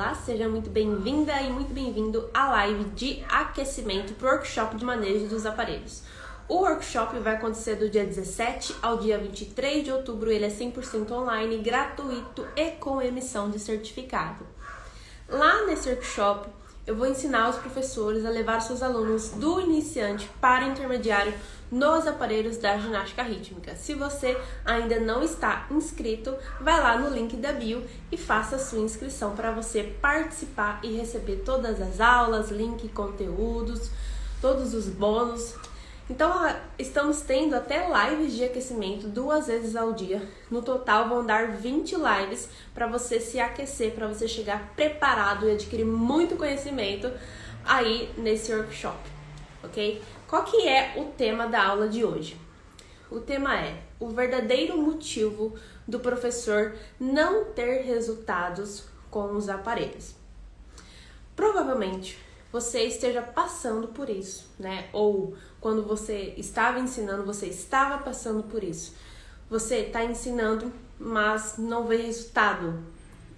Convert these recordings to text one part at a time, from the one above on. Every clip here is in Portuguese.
Olá, seja muito bem-vinda e muito bem-vindo à live de aquecimento para o workshop de manejo dos aparelhos. O workshop vai acontecer do dia 17 ao dia 23 de outubro, ele é 100% online, gratuito e com emissão de certificado. Lá nesse workshop, eu vou ensinar os professores a levar seus alunos do iniciante para intermediário nos aparelhos da ginástica rítmica. Se você ainda não está inscrito, vai lá no link da bio e faça a sua inscrição para você participar e receber todas as aulas, link, conteúdos, todos os bônus. Então, estamos tendo até lives de aquecimento 2 vezes ao dia. No total, vão dar 20 lives para você se aquecer, para você chegar preparado e adquirir muito conhecimento aí nesse workshop, ok? Qual que é o tema da aula de hoje? O tema é o verdadeiro motivo do professor não ter resultados com os aparelhos. Provavelmente você esteja passando por isso, né? Ou quando você estava ensinando, você estava passando por isso. Você está ensinando, mas não vê resultado.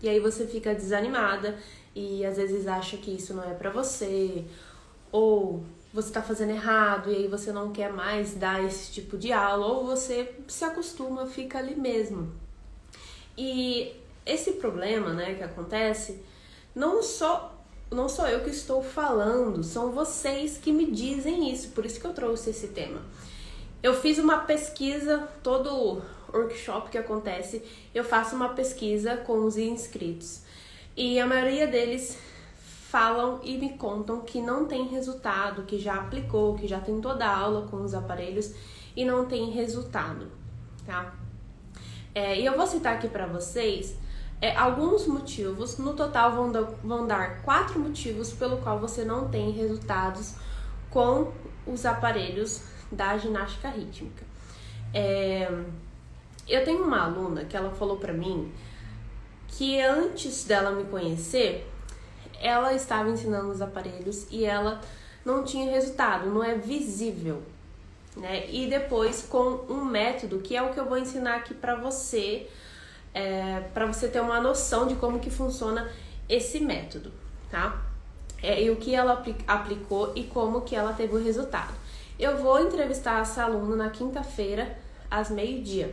E aí você fica desanimada e às vezes acha que isso não é para você. Ou você está fazendo errado e aí você não quer mais dar esse tipo de aula. Ou você se acostuma, fica ali mesmo. E esse problema, né, que acontece, não sou eu que estou falando, são vocês que me dizem isso, por isso que eu trouxe esse tema. Eu fiz uma pesquisa, todo workshop que acontece, eu faço uma pesquisa com os inscritos. E a maioria deles falam e me contam que não tem resultado, que já aplicou, que já tentou dar aula com os aparelhos e não tem resultado, tá? E eu vou citar aqui para vocês alguns motivos, no total vão dar 4 motivos pelo qual você não tem resultados com os aparelhos da ginástica rítmica. Eu tenho uma aluna que ela falou pra mim que antes dela me conhecer, ela estava ensinando os aparelhos e ela não tinha resultado, não é visível, né? E depois com um método que é o que eu vou ensinar aqui pra você, para você ter uma noção de como que funciona esse método, tá? E o que ela aplicou e como que ela teve o resultado. Eu vou entrevistar essa aluna na quinta-feira, às 12h.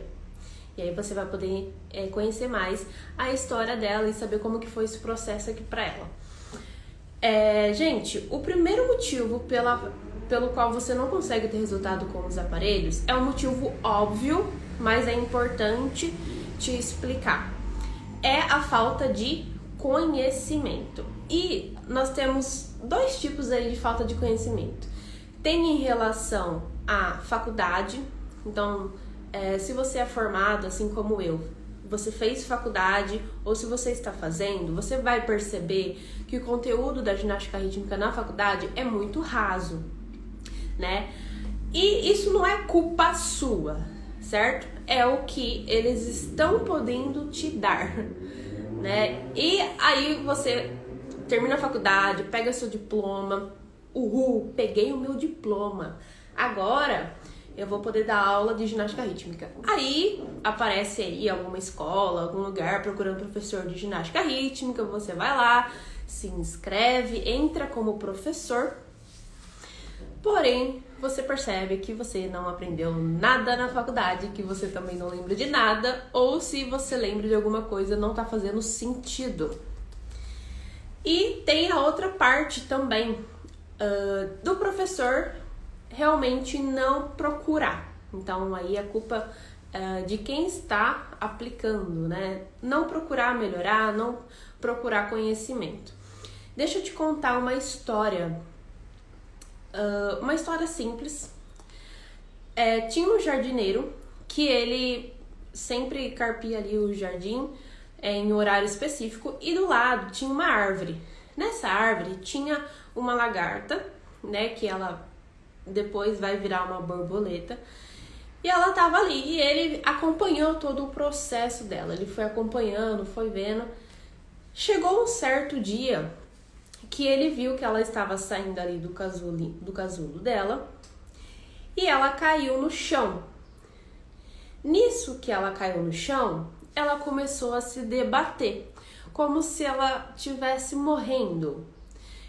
E aí você vai poder conhecer mais a história dela e saber como que foi esse processo aqui para ela. Gente, o primeiro motivo pelo qual você não consegue ter resultado com os aparelhos é um motivo óbvio, mas é importante te explicar. É a falta de conhecimento. E nós temos 2 tipos aí de falta de conhecimento. Tem em relação à faculdade. Então, se você é formado, assim como eu, você fez faculdade ou se você está fazendo, você vai perceber que o conteúdo da ginástica rítmica na faculdade é muito raso, né? E isso não é culpa sua, certo? É o que eles estão podendo te dar, né? E aí você termina a faculdade, pega seu diploma, uhul, peguei o meu diploma, agora eu vou poder dar aula de ginástica rítmica. Aí aparece aí alguma escola, algum lugar procurando professor de ginástica rítmica, você vai lá, se inscreve, entra como professor, porém você percebe que você não aprendeu nada na faculdade, que você também não lembra de nada, ou se você lembra de alguma coisa, não tá fazendo sentido. E tem a outra parte também, do professor realmente não procurar. Então aí a culpa de quem está aplicando, né? Não procurar melhorar, não procurar conhecimento. Deixa eu te contar uma história simples. Tinha um jardineiro que ele sempre carpia ali o jardim em horário específico e do lado tinha uma árvore. Nessa árvore tinha uma lagarta, né, que ela depois vai virar uma borboleta, e ela tava ali e ele acompanhou todo o processo dela. Ele foi acompanhando, foi vendo. Chegou um certo dia que ele viu que ela estava saindo ali do casulo dela e ela caiu no chão. Nisso que ela caiu no chão, ela começou a se debater. como se ela estivesse morrendo.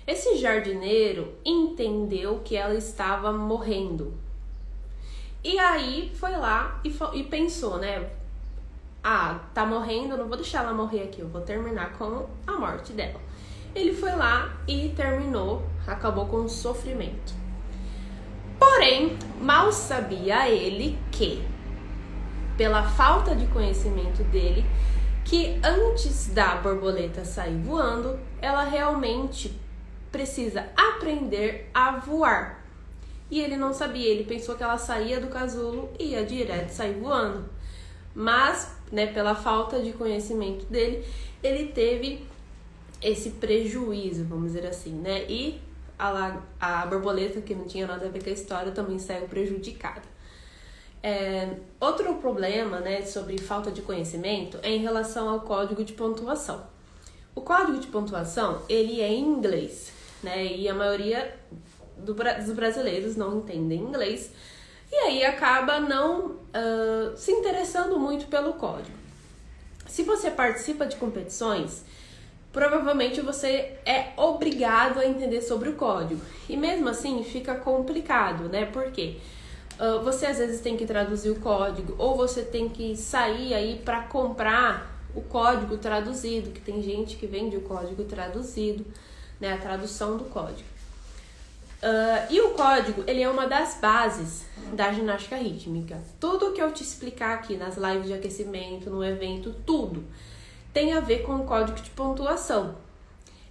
Esse jardineiro entendeu que ela estava morrendo. E aí foi lá e pensou, né? Ah, tá morrendo, não vou deixar ela morrer aqui, eu vou terminar com a morte dela. Ele foi lá e terminou, acabou com o sofrimento. Porém, mal sabia ele que, pela falta de conhecimento dele, que antes da borboleta sair voando, ela realmente precisa aprender a voar. E ele não sabia, ele pensou que ela saía do casulo e ia direto sair voando. Mas, né, pela falta de conhecimento dele, ele teve esse prejuízo, vamos dizer assim, né? E a borboleta, que não tinha nada a ver com a história, também saiu prejudicada. Outro problema, né, sobre falta de conhecimento é em relação ao código de pontuação. O código de pontuação, ele é em inglês, né? E a maioria dos brasileiros não entendem inglês. E aí acaba não se interessando muito pelo código. Se você participa de competições, provavelmente você é obrigado a entender sobre o código. E mesmo assim fica complicado, né? Porque você às vezes tem que traduzir o código, ou você tem que sair aí para comprar o código traduzido, que tem gente que vende o código traduzido, né? A tradução do código. E o código, ele é uma das bases da ginástica rítmica. Tudo que eu te explicar aqui nas lives de aquecimento, no evento, tudo tem a ver com o código de pontuação.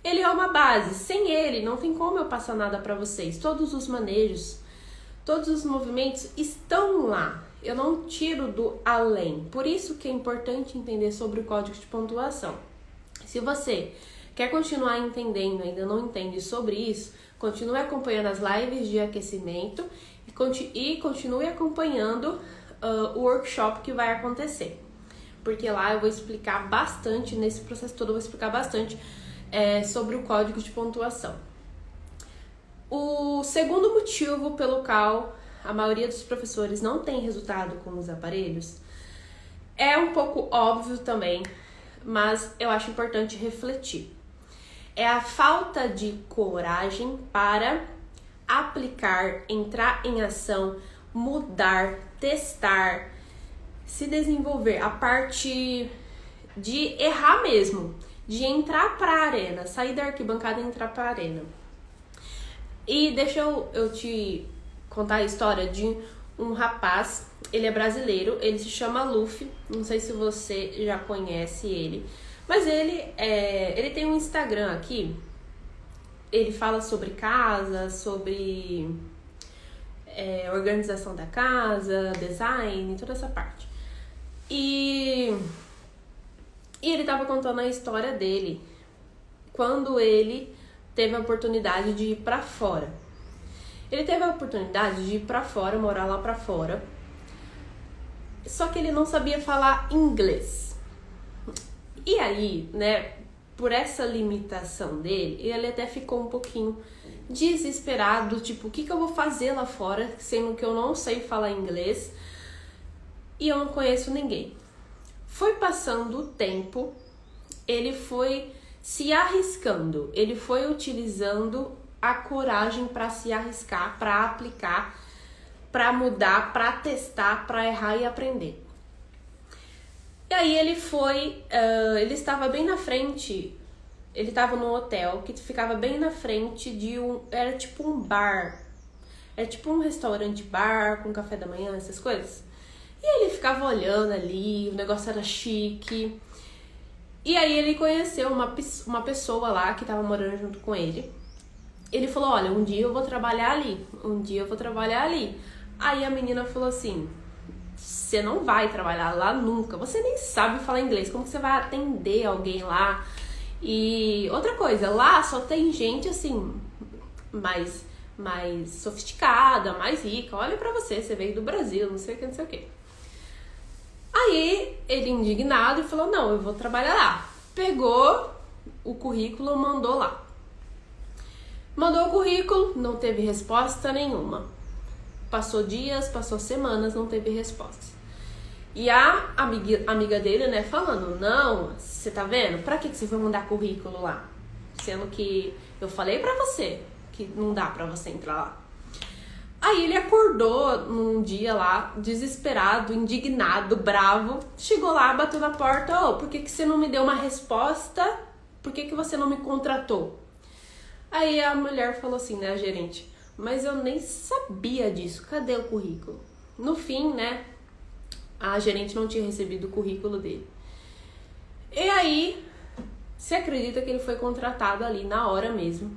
Ele é uma base. Sem ele, não tem como eu passar nada para vocês. Todos os manejos, todos os movimentos estão lá. Eu não tiro do além. Por isso que é importante entender sobre o código de pontuação. Se você quer continuar entendendo, ainda não entende sobre isso, continue acompanhando as lives de aquecimento e continue acompanhando o workshop que vai acontecer. Porque lá eu vou explicar bastante, nesse processo todo eu vou explicar bastante sobre o código de pontuação. O segundo motivo pelo qual a maioria dos professores não tem resultado com os aparelhos é um pouco óbvio também, mas eu acho importante refletir. É a falta de coragem para aplicar, entrar em ação, mudar, testar, se desenvolver. A parte de errar mesmo, de entrar para a arena, sair da arquibancada e entrar para a arena. E deixa eu te contar a história de um rapaz, ele é brasileiro, ele se chama Luffy, não sei se você já conhece ele. Mas ele tem um Instagram aqui, ele fala sobre casa, sobre organização da casa, design, toda essa parte. E ele tava contando a história dele, quando ele teve a oportunidade de ir pra fora. Ele teve a oportunidade de ir pra fora, morar lá pra fora, só que ele não sabia falar inglês. E aí, né, por essa limitação dele, ele até ficou um pouquinho desesperado, tipo, o que eu vou fazer lá fora, sendo que eu não sei falar inglês e eu não conheço ninguém. Foi passando o tempo, ele foi se arriscando, ele foi utilizando a coragem para se arriscar, para aplicar, para mudar, para testar, para errar e aprender. E aí ele foi, ele estava bem na frente, ele estava num hotel que ficava bem na frente de era tipo um bar, era tipo um restaurante bar com café da manhã, essas coisas. E ele ficava olhando ali, o negócio era chique. E aí ele conheceu uma pessoa lá que estava morando junto com ele. Ele falou, olha, um dia eu vou trabalhar ali, um dia eu vou trabalhar ali. Aí a menina falou assim, você não vai trabalhar lá nunca, você nem sabe falar inglês, como que você vai atender alguém lá? E outra coisa, lá só tem gente assim, mais sofisticada, mais rica, olha pra você veio do Brasil, não sei o que, não sei o que. Aí ele indignado e falou, não, eu vou trabalhar lá. Pegou o currículo, mandou lá. Mandou o currículo, não teve resposta nenhuma. Passou dias, passou semanas, não teve resposta. E a amiga dele, né, falando, não, você tá vendo? Pra que você foi mandar currículo lá? Sendo que eu falei pra você que não dá pra você entrar lá. Aí ele acordou num dia lá, desesperado, indignado, bravo. Chegou lá, bateu na porta, por que você não me deu uma resposta? Por que você não me contratou? Aí a mulher falou assim, né, a gerente, mas eu nem sabia disso, cadê o currículo? No fim, né, a gerente não tinha recebido o currículo dele. E aí, você acredita que ele foi contratado ali na hora mesmo?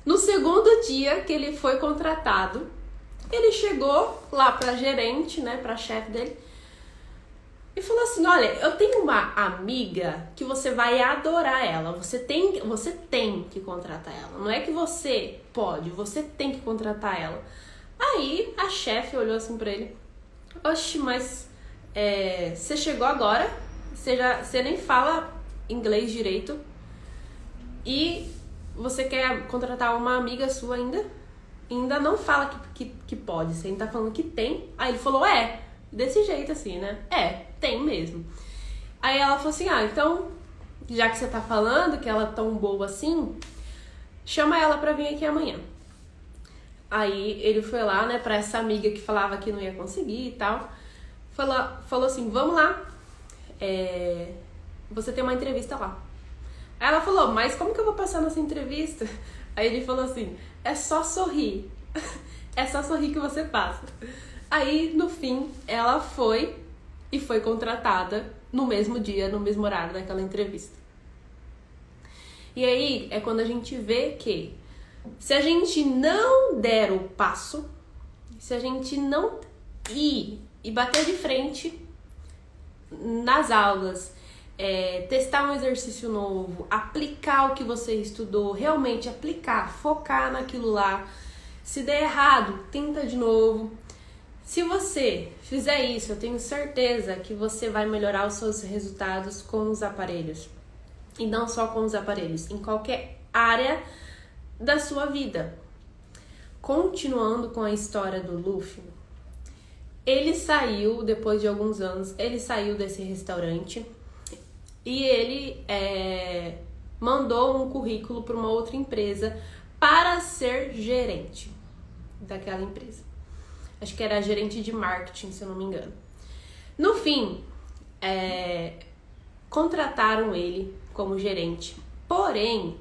No segundo dia que ele foi contratado, ele chegou lá pra gerente, né, pra chefe dele, e falou assim, olha, eu tenho uma amiga que você vai adorar ela, você tem que contratar ela, não é que você pode, você tem que contratar ela. Aí a chefe olhou assim pra ele, oxe, mas você chegou agora, você nem fala inglês direito e você quer contratar uma amiga sua ainda não fala que pode, você ainda tá falando que tem. Aí ele falou, desse jeito assim, né? Tem mesmo. Aí ela falou assim, então, já que você tá falando que ela é tão boa assim, chama ela pra vir aqui amanhã. Aí ele foi lá, né, pra essa amiga que falava que não ia conseguir e tal. Falou assim, vamos lá, você tem uma entrevista lá. Aí ela falou, mas como que eu vou passar nessa entrevista? Aí ele falou assim, é só sorrir. É só sorrir que você passa. Aí, no fim, ela foi e foi contratada no mesmo dia, no mesmo horário daquela entrevista. E aí é quando a gente vê que se a gente não der o passo, se a gente não ir e bater de frente nas aulas, testar um exercício novo, aplicar o que você estudou, realmente aplicar, focar naquilo lá. Se der errado, tenta de novo. Se você fizer isso, eu tenho certeza que você vai melhorar os seus resultados com os aparelhos. E não só com os aparelhos, em qualquer área da sua vida. Continuando com a história do Luffy, ele saiu, depois de alguns anos, ele saiu desse restaurante e ele mandou um currículo para uma outra empresa para ser gerente daquela empresa. Acho que era gerente de marketing, se eu não me engano. No fim, contrataram ele como gerente. Porém,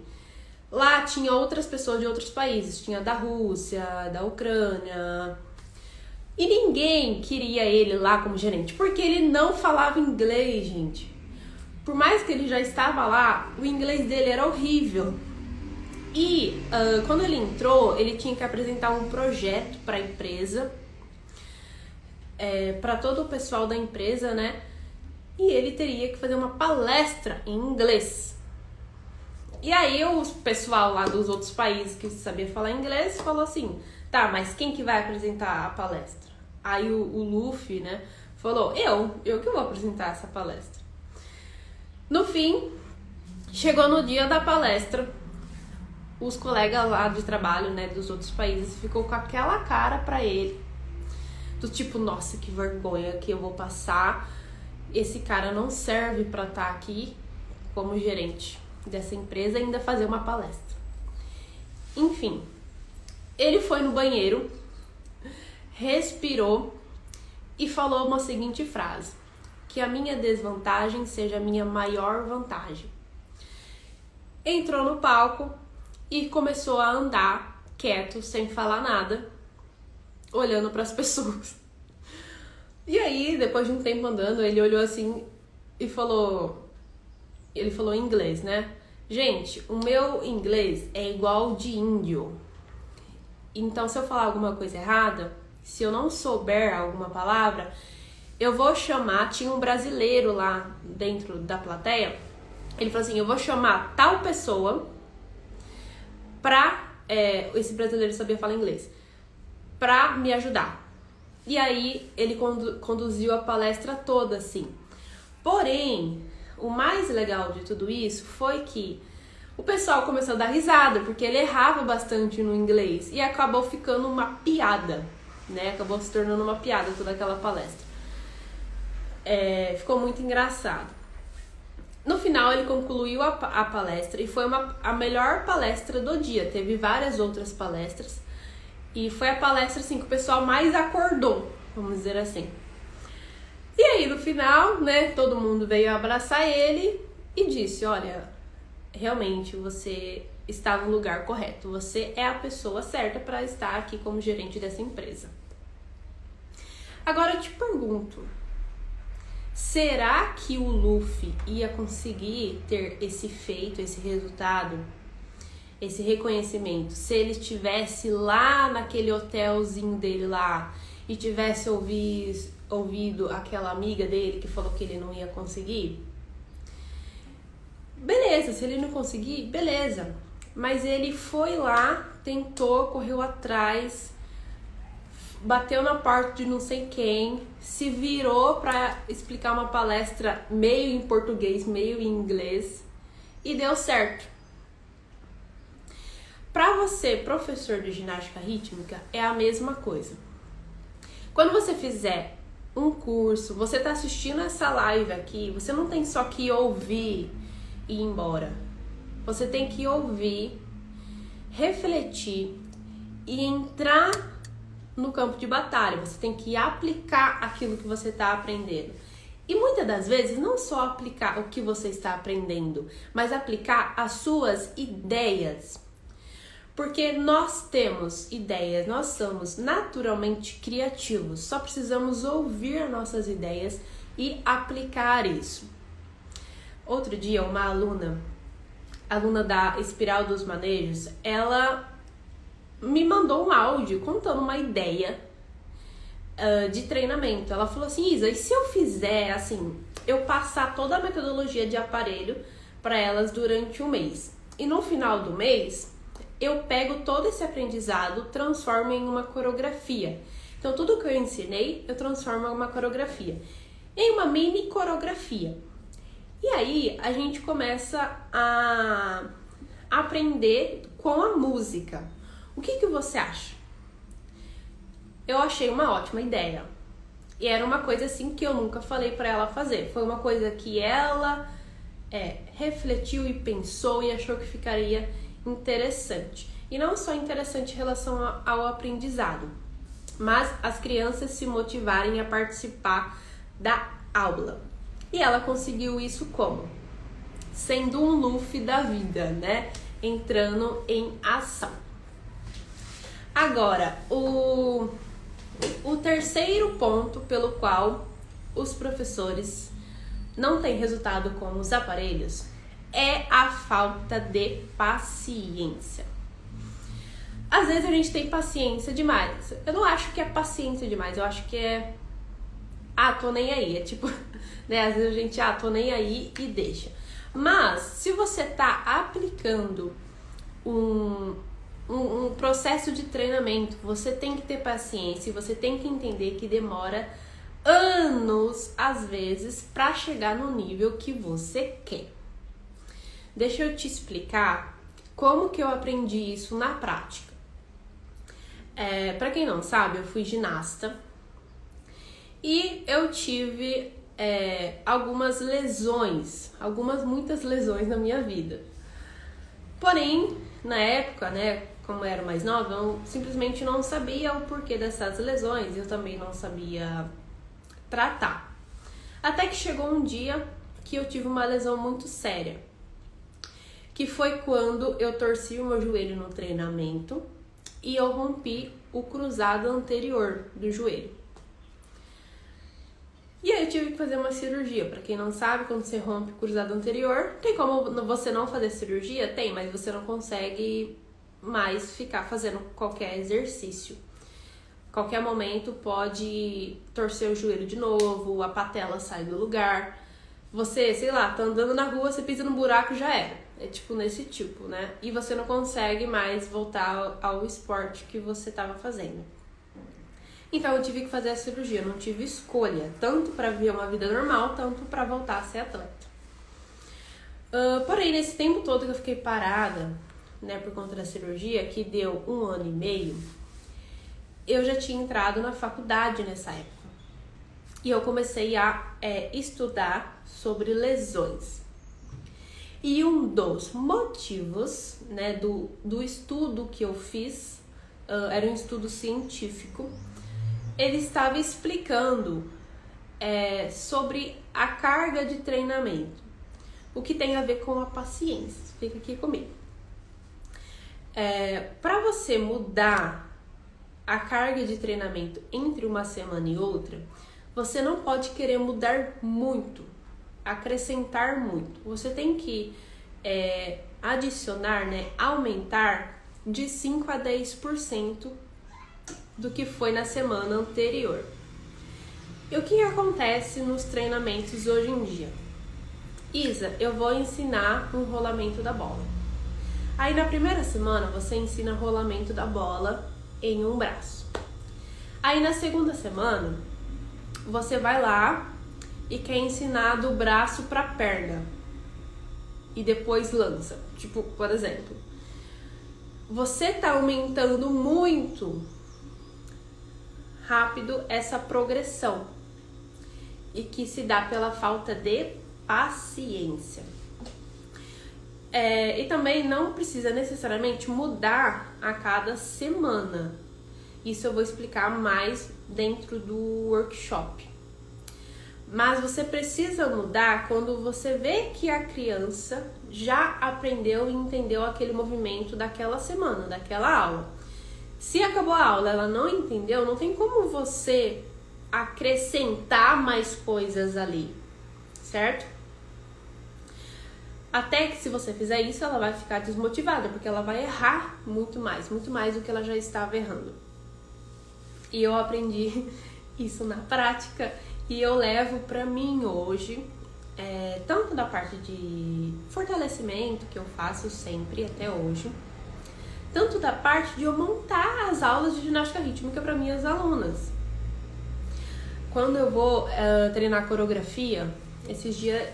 lá tinha outras pessoas de outros países. Tinha da Rússia, da Ucrânia. E ninguém queria ele lá como gerente, porque ele não falava inglês, gente. Por mais que ele já estava lá, o inglês dele era horrível. E quando ele entrou, ele tinha que apresentar um projeto para a empresa, para todo o pessoal da empresa, né? E ele teria que fazer uma palestra em inglês. E aí o pessoal lá dos outros países que sabia falar inglês falou assim, tá, mas quem que vai apresentar a palestra? Aí o Luffy, né, falou, eu que vou apresentar essa palestra. No fim, chegou no dia da palestra, os colegas lá de trabalho, né, dos outros países, ficou com aquela cara pra ele, do tipo, nossa, que vergonha que eu vou passar, esse cara não serve pra estar aqui como gerente dessa empresa e ainda fazer uma palestra. Enfim, ele foi no banheiro, respirou e falou uma seguinte frase, que a minha desvantagem seja a minha maior vantagem. Entrou no palco e começou a andar quieto, sem falar nada, olhando para as pessoas. E aí, depois de um tempo andando, ele olhou assim e falou... Ele falou em inglês, né? Gente, o meu inglês é igual de índio. Então, se eu falar alguma coisa errada, se eu não souber alguma palavra, eu vou chamar... Tinha um brasileiro lá dentro da plateia. Ele falou assim, eu vou chamar tal pessoa pra... esse brasileiro sabia falar inglês. Pra me ajudar. E aí, ele conduziu a palestra toda, assim. Porém, o mais legal de tudo isso foi que o pessoal começou a dar risada, porque ele errava bastante no inglês. E acabou ficando uma piada, né? Acabou se tornando uma piada toda aquela palestra. ficou muito engraçado. No final ele concluiu a palestra e foi a melhor palestra do dia. Teve várias outras palestras e foi a palestra assim, que o pessoal mais acordou, vamos dizer assim. E aí no final, né, todo mundo veio abraçar ele e disse: olha, realmente você está no lugar correto, você é a pessoa certa para estar aqui como gerente dessa empresa. Agora eu te pergunto, será que o Luffy ia conseguir ter esse feito, esse resultado, esse reconhecimento, se ele estivesse lá naquele hotelzinho dele lá e tivesse ouvido aquela amiga dele que falou que ele não ia conseguir? Beleza, se ele não conseguir, beleza. Mas ele foi lá, tentou, correu atrás, bateu na porta de não sei quem, se virou para explicar uma palestra meio em português, meio em inglês e deu certo. Para você, professor de ginástica rítmica, é a mesma coisa. Quando você fizer um curso, você está assistindo essa live aqui, você não tem só que ouvir e ir embora. Você tem que ouvir, refletir e entrar no campo de batalha. Você tem que aplicar aquilo que você está aprendendo. E muitas das vezes não só aplicar o que você está aprendendo, mas aplicar as suas ideias. Porque nós temos ideias, nós somos naturalmente criativos. Só precisamos ouvir as nossas ideias e aplicar isso. Outro dia, uma aluna da Espiral dos Manejos, ela me mandou um áudio contando uma ideia de treinamento. Ela falou assim: Isa, e se eu fizer assim, eu passar toda a metodologia de aparelho para elas durante um mês, e no final do mês eu pego todo esse aprendizado, transformo em uma coreografia. Então tudo que eu ensinei eu transformo em uma coreografia, em uma mini coreografia. E aí a gente começa a aprender com a música. O que você acha? Eu achei uma ótima ideia. E era uma coisa assim que eu nunca falei para ela fazer. Foi uma coisa que ela refletiu e pensou e achou que ficaria interessante. E não só interessante em relação ao aprendizado, mas as crianças se motivarem a participar da aula. E ela conseguiu isso como? Sendo um Luffy da vida, né? Entrando em ação. Agora, o terceiro ponto pelo qual os professores não têm resultado com os aparelhos é a falta de paciência. Às vezes a gente tem paciência demais. Eu não acho que é paciência demais, eu acho que é... tô nem aí. É tipo, né? Às vezes a gente, tô nem aí e deixa. Mas, se você tá aplicando um processo de treinamento, você tem que ter paciência e você tem que entender que demora anos, às vezes, para chegar no nível que você quer. Deixa eu te explicar como que eu aprendi isso na prática. Para quem não sabe, eu fui ginasta e eu tive algumas lesões, muitas lesões na minha vida. Porém, na época, né, como eu era mais nova, eu simplesmente não sabia o porquê dessas lesões, eu também não sabia tratar. Até que chegou um dia que eu tive uma lesão muito séria, que foi quando eu torci o meu joelho no treinamento e eu rompi o cruzado anterior do joelho. E aí eu tive que fazer uma cirurgia. Pra quem não sabe, quando você rompe o cruzado anterior, tem como você não fazer cirurgia? Tem, mas você não consegue mais ficar fazendo qualquer exercício. Qualquer momento pode torcer o joelho de novo, a patela sai do lugar. Você, sei lá, tá andando na rua, você pisa no buraco, já era. É tipo nesse tipo, né? E você não consegue mais voltar ao esporte que você tava fazendo. Então eu tive que fazer a cirurgia, eu não tive escolha, tanto para viver uma vida normal, tanto para voltar a ser atleta. Porém, nesse tempo todo que eu fiquei parada, né, por conta da cirurgia, que deu 1 ano e meio, eu já tinha entrado na faculdade nessa época. e eu comecei a estudar sobre lesões. E um dos motivos, né, do estudo que eu fiz, era um estudo científico, ele estava explicando sobre a carga de treinamento, o que tem a ver com a paciência. Fica aqui comigo. Para você mudar a carga de treinamento entre uma semana e outra, você não pode querer mudar muito, acrescentar muito. Você tem que adicionar, né, aumentar de 5 a 10% do que foi na semana anterior. E o que acontece nos treinamentos hoje em dia? Isa, eu vou ensinar um rolamento da bola. Aí na primeira semana você ensina rolamento da bola em um braço. Aí na segunda semana você vai lá e quer ensinar do braço para perna. E depois lança. Tipo, por exemplo, você tá aumentando muito rápido essa progressão. E que se dá pela falta de paciência. E também não precisa necessariamente mudar a cada semana. Isso eu vou explicar mais dentro do workshop. Mas você precisa mudar quando você vê que a criança já aprendeu e entendeu aquele movimento daquela semana, daquela aula. Se acabou a aula, ela não entendeu, não tem como você acrescentar mais coisas ali, certo? Até que se você fizer isso, ela vai ficar desmotivada, porque ela vai errar muito mais do que ela já estava errando. E eu aprendi isso na prática e eu levo pra mim hoje, tanto da parte de fortalecimento que eu faço sempre até hoje, tanto da parte de eu montar as aulas de ginástica rítmica para minhas alunas. Quando eu vou treinar coreografia, esses dias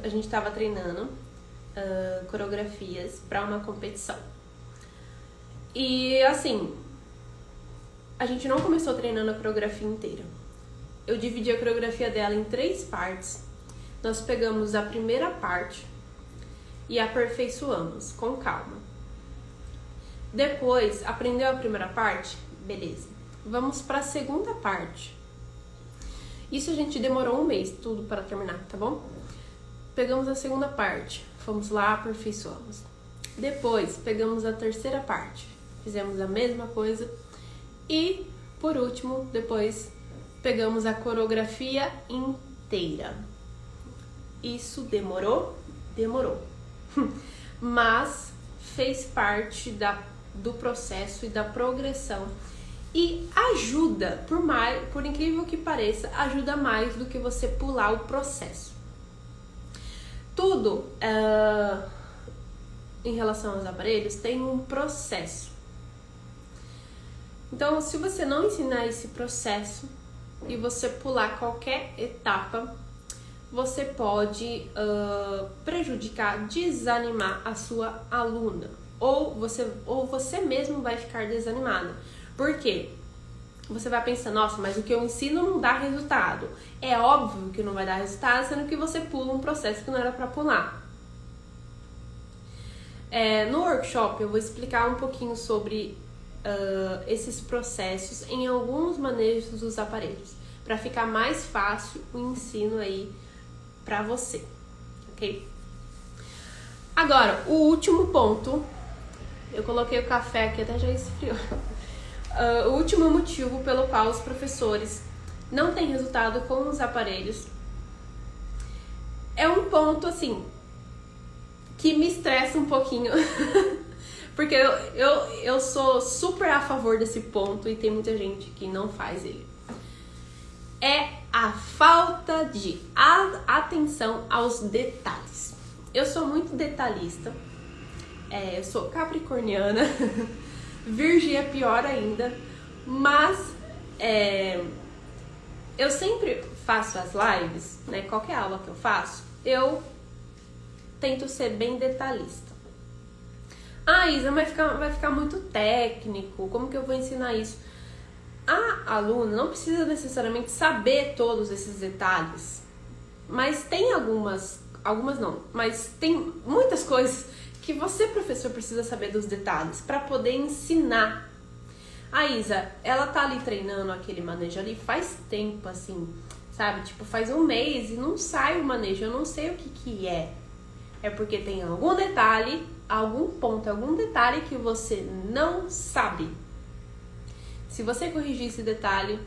a gente estava treinando coreografias para uma competição. E assim, a gente não começou treinando a coreografia inteira. Eu dividi a coreografia dela em 3 partes. Nós pegamos a primeira parte e aperfeiçoamos com calma. Depois, aprendeu a primeira parte? Beleza. Vamos para a segunda parte. Isso a gente demorou 1 mês, tudo para terminar, tá bom? Pegamos a segunda parte, fomos lá, aperfeiçoamos. Depois, pegamos a terceira parte, fizemos a mesma coisa. E, por último, depois, pegamos a coreografia inteira. Isso demorou? Demorou. Mas fez parte do processo e da progressão. E ajuda, por incrível que pareça, ajuda mais do que você pular o processo. Tudo em relação aos aparelhos tem um processo. Então, se você não ensinar esse processo e você pular qualquer etapa, você pode prejudicar, desanimar a sua aluna. Ou você mesmo vai ficar desanimada. Por quê? Você vai pensar, nossa, mas o que eu ensino não dá resultado. É óbvio que não vai dar resultado, sendo que você pula um processo que não era para pular. No workshop eu vou explicar um pouquinho sobre esses processos em alguns manejos dos aparelhos, para ficar mais fácil o ensino aí para você, ok? Agora, o último ponto, eu coloquei o café aqui, até já esfriou. O último motivo pelo qual os professores não têm resultado com os aparelhos é um ponto, assim, que me estressa um pouquinho, porque eu sou super a favor desse ponto e tem muita gente que não faz ele. É a falta de atenção aos detalhes. Eu sou muito detalhista, eu sou capricorniana, virgem é pior ainda, mas eu sempre faço as lives, né? Qualquer aula que eu faço, eu tento ser bem detalhista. Ah, Isa, vai ficar muito técnico, como que eu vou ensinar isso? A aluna não precisa necessariamente saber todos esses detalhes, mas tem algumas não, mas tem muitas coisas que você, professor, precisa saber dos detalhes para poder ensinar. A Isa, ela tá ali treinando aquele manejo ali faz tempo, assim, sabe? Tipo, faz um mês e não sai o manejo, eu não sei o que é. É porque tem algum detalhe, algum ponto, algum detalhe que você não sabe. Se você corrigir esse detalhe,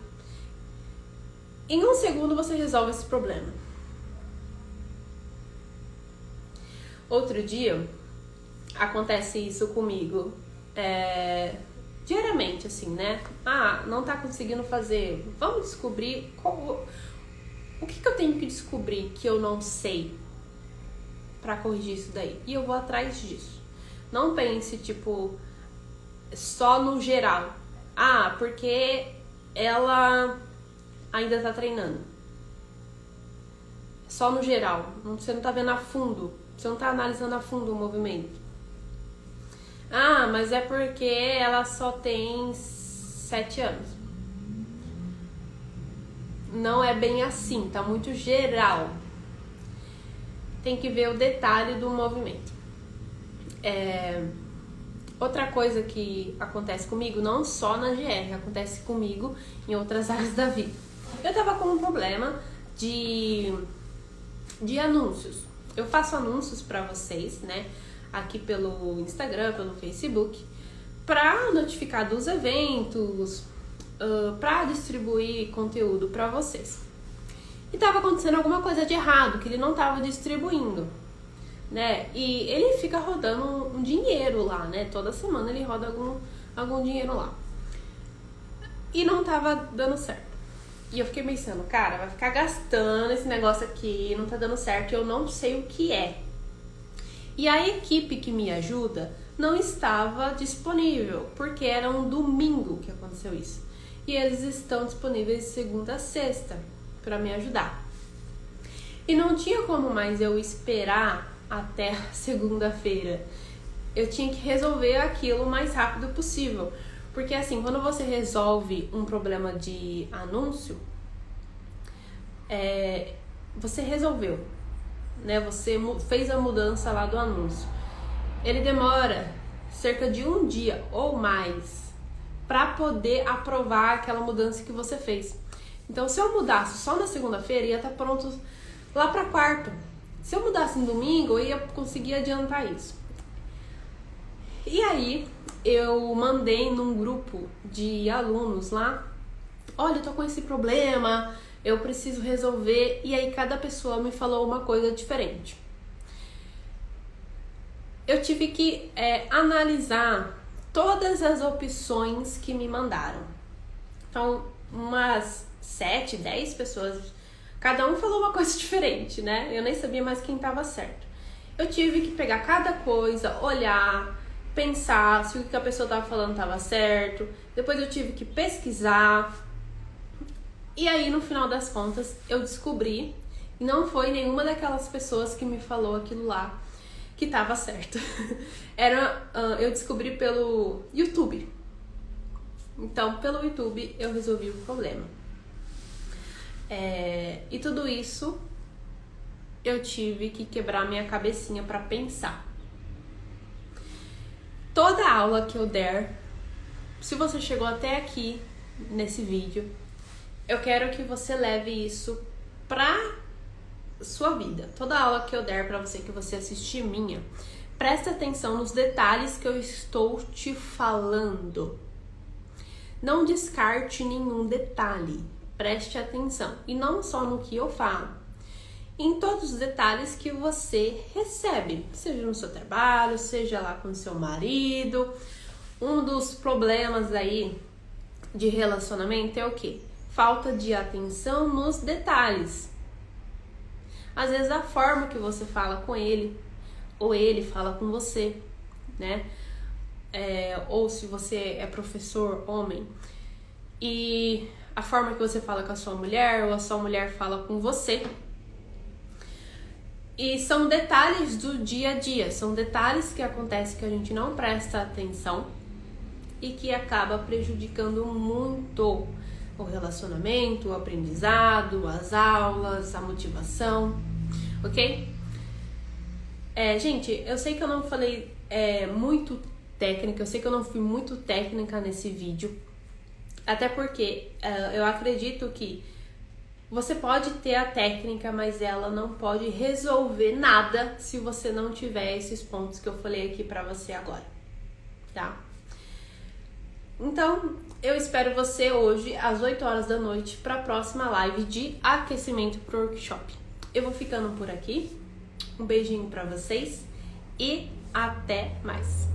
em 1 segundo você resolve esse problema. Outro dia, acontece isso comigo, diariamente, assim, né? Não tá conseguindo fazer, vamos descobrir o que eu tenho que descobrir que eu não sei pra corrigir isso daí. E eu vou atrás disso. Não pense, tipo, só no geral. Porque ela ainda tá treinando. Só no geral. Você não tá vendo a fundo. Você não tá analisando a fundo o movimento. Mas é porque ela só tem 7 anos. Não é bem assim, tá muito geral. Tem que ver o detalhe do movimento. Outra coisa que acontece comigo, não só na GR, acontece comigo em outras áreas da vida. Eu tava com um problema de anúncios. Eu faço anúncios pra vocês, né? Aqui pelo Instagram, pelo Facebook, pra notificar dos eventos, pra distribuir conteúdo pra vocês. E tava acontecendo alguma coisa de errado, que ele não tava distribuindo, né? E ele fica rodando um dinheiro lá, né? Toda semana ele roda algum dinheiro lá. E não tava dando certo. E eu fiquei pensando, cara, vai ficar gastando esse negócio aqui, não tá dando certo, e eu não sei o que é. E a equipe que me ajuda não estava disponível, porque era um domingo que aconteceu isso. E eles estão disponíveis de segunda a sexta para me ajudar. E não tinha como mais eu esperar até segunda-feira. Eu tinha que resolver aquilo o mais rápido possível. Porque assim, quando você resolve um problema de anúncio, você resolveu, né? Você fez a mudança lá do anúncio. Ele demora cerca de 1 dia ou mais para poder aprovar aquela mudança que você fez. Então, se eu mudasse só na segunda-feira, ia estar pronto lá para quarta. Se eu mudasse no domingo, eu ia conseguir adiantar isso. E aí, eu mandei num grupo de alunos lá, olha, eu tô com esse problema, eu preciso resolver. E aí, cada pessoa me falou uma coisa diferente. Eu tive que analisar todas as opções que me mandaram. Então, umas 7, 10 pessoas, cada um falou uma coisa diferente, né? Eu nem sabia mais quem estava certo. Eu tive que pegar cada coisa, olhar, pensar se o que a pessoa estava falando estava certo. Depois eu tive que pesquisar. E aí, no final das contas, eu descobri, e não foi nenhuma daquelas pessoas que me falou aquilo lá que estava certo. Eu descobri pelo YouTube. Então, pelo YouTube, eu resolvi o problema. E tudo isso, eu tive que quebrar minha cabecinha para pensar. Toda aula que eu der, se você chegou até aqui nesse vídeo, eu quero que você leve isso pra sua vida. Toda aula que eu der pra você, que você assistir minha, presta atenção nos detalhes que eu estou te falando. Não descarte nenhum detalhe. Preste atenção. E não só no que eu falo, em todos os detalhes que você recebe, seja no seu trabalho, seja lá com o seu marido. Um dos problemas aí de relacionamento é o quê? Falta de atenção nos detalhes. Às vezes a forma que você fala com ele, ou ele fala com você, né? Ou se você é professor, homem, e a forma que você fala com a sua mulher, ou a sua mulher fala com você. E são detalhes do dia a dia, são detalhes que acontecem que a gente não presta atenção e que acaba prejudicando muito o relacionamento, o aprendizado, as aulas, a motivação, ok? Gente, eu sei que eu não falei muito técnica, eu sei que eu não fui muito técnica nesse vídeo, até porque eu acredito que você pode ter a técnica, mas ela não pode resolver nada se você não tiver esses pontos que eu falei aqui pra você agora, tá? Então, eu espero você hoje às 8 horas da noite para a próxima live de aquecimento pro workshop. Eu vou ficando por aqui. Um beijinho para vocês e até mais!